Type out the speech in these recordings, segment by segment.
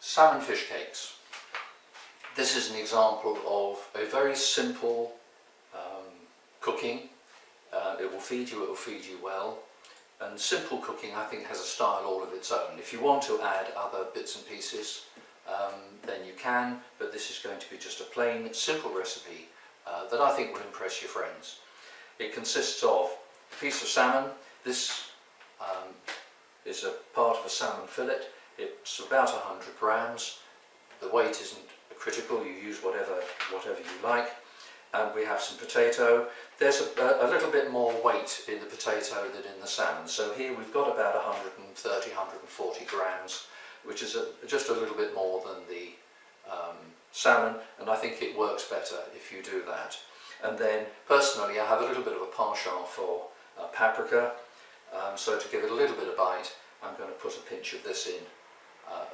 Salmon fish cakes. This is an example of a very simple cooking. It will feed you well, and simple cooking I think has a style all of its own. If you want to add other bits and pieces then you can, but this is going to be just a plain simple recipe that I think will impress your friends. It consists of a piece of salmon. This is a part of a salmon fillet. It's about 100 grams. The weight isn't critical, you use whatever you like. And we have some potato. There's a little bit more weight in the potato than in the salmon. So here we've got about 130, 140 grams, which is just a little bit more than the salmon, and I think it works better if you do that. And then personally I have a little bit of a penchant for paprika, so to give it a little bit of bite I'm going to put a pinch of this in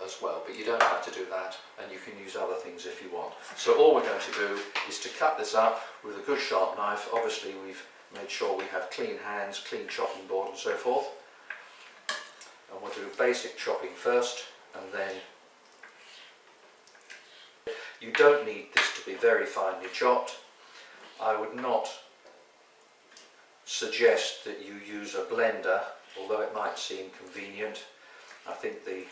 as well, but you don't have to do that, and you can use other things if you want. So all we're going to do is to cut this up with a good sharp knife. Obviously we've made sure we have clean hands, clean chopping board and so forth, and we'll do basic chopping first, and then you don't need this to be very finely chopped. I would not suggest that you use a blender, although it might seem convenient. I think the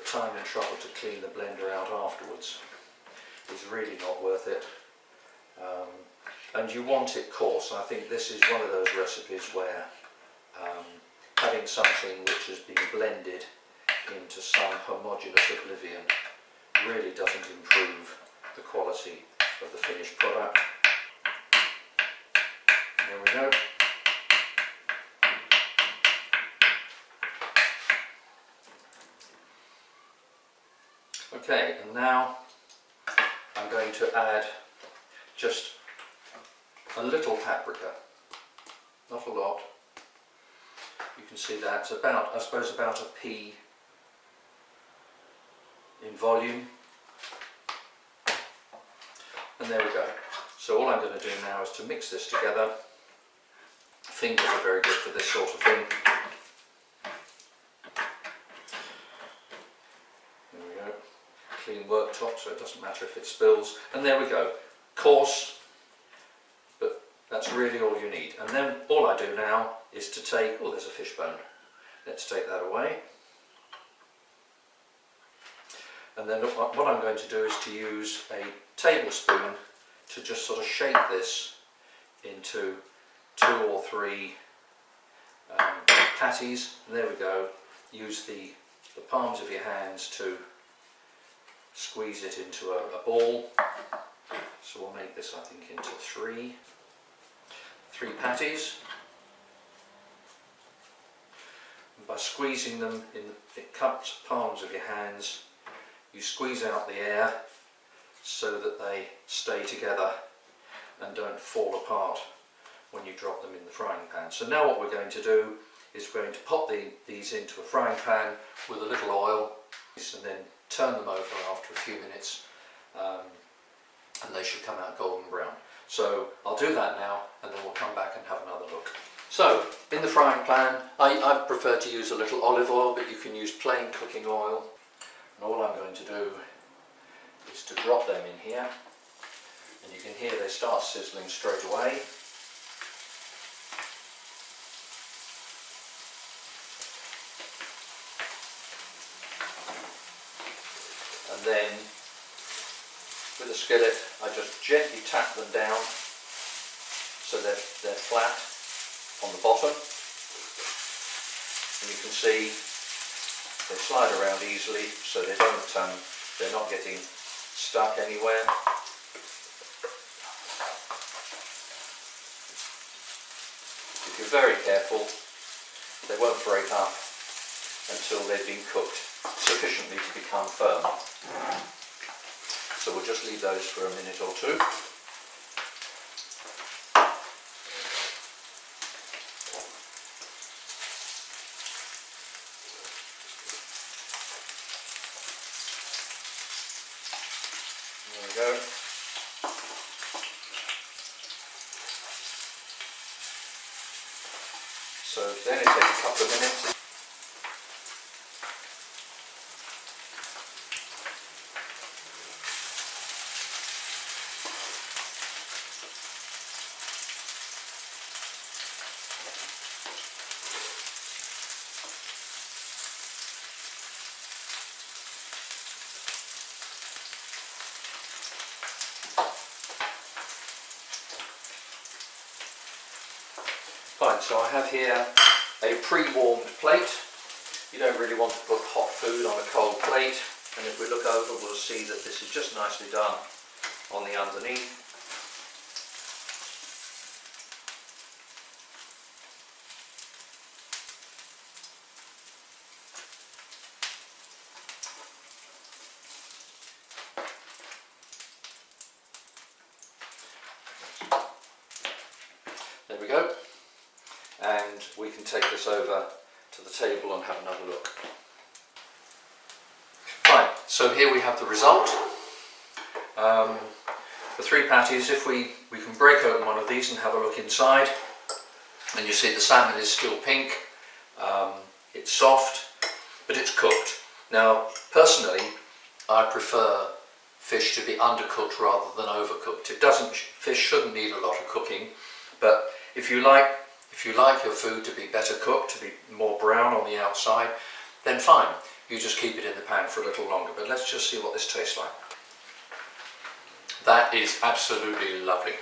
time and trouble to clean the blender out afterwards is really not worth it. And you want it coarse. I think this is one of those recipes where having something which has been blended into some homogeneous oblivion really doesn't improve the quality of the finished product. There we go. Okay, and now I'm going to add just a little paprika, not a lot. You can see that's about, I suppose, about a pea in volume. And there we go. So all I'm going to do now is to mix this together. Fingers are very good for this sort of thing. There we go. Clean worktop, so it doesn't matter if it spills. And there we go. Coarse, but that's really all you need. And then all I do now is to take, oh, there's a fish bone. Let's take that away. And then what I'm going to do is to use a tablespoon to just sort of shape this into 2 or 3 patties. And there we go. Use the palms of your hands to squeeze it into a ball. So we'll make this, I think, into 3 patties. And by squeezing them in the cupped palms of your hands, you squeeze out the air so that they stay together and don't fall apart when you drop them in the frying pan. So now what we're going to do is we're going to pop these into a frying pan with a little oil, and then turn them over after a few minutes, and they should come out golden brown. So I'll do that now, and then we'll come back and have another look. So in the frying pan, I prefer to use a little olive oil, but you can use plain cooking oil. And all I'm going to do is to drop them in here, and you can hear they start sizzling straight away. And then with a skillet I just gently tap them down so they're flat on the bottom, and you can see they slide around easily, so they don't, they're not getting stuck anywhere. If you're very careful, they won't break up until they've been cooked sufficiently to become firm. So we'll just leave those for a minute or 2. There we go. So then it takes a couple of minutes. Right, so I have here a pre-warmed plate. You don't really want to put hot food on a cold plate, and if we look over we'll see that this is just nicely done on the underneath. There we go, and we can take this over to the table and have another look. Right, so here we have the result. The 3 patties, if we can break open one of these and have a look inside, and you see the salmon is still pink, it's soft, but it's cooked. Now, personally, I prefer fish to be undercooked rather than overcooked. Fish shouldn't need a lot of cooking, but if you like your food to be better cooked, to be more brown on the outside, then fine. You just keep it in the pan for a little longer. But let's just see what this tastes like. That is absolutely lovely.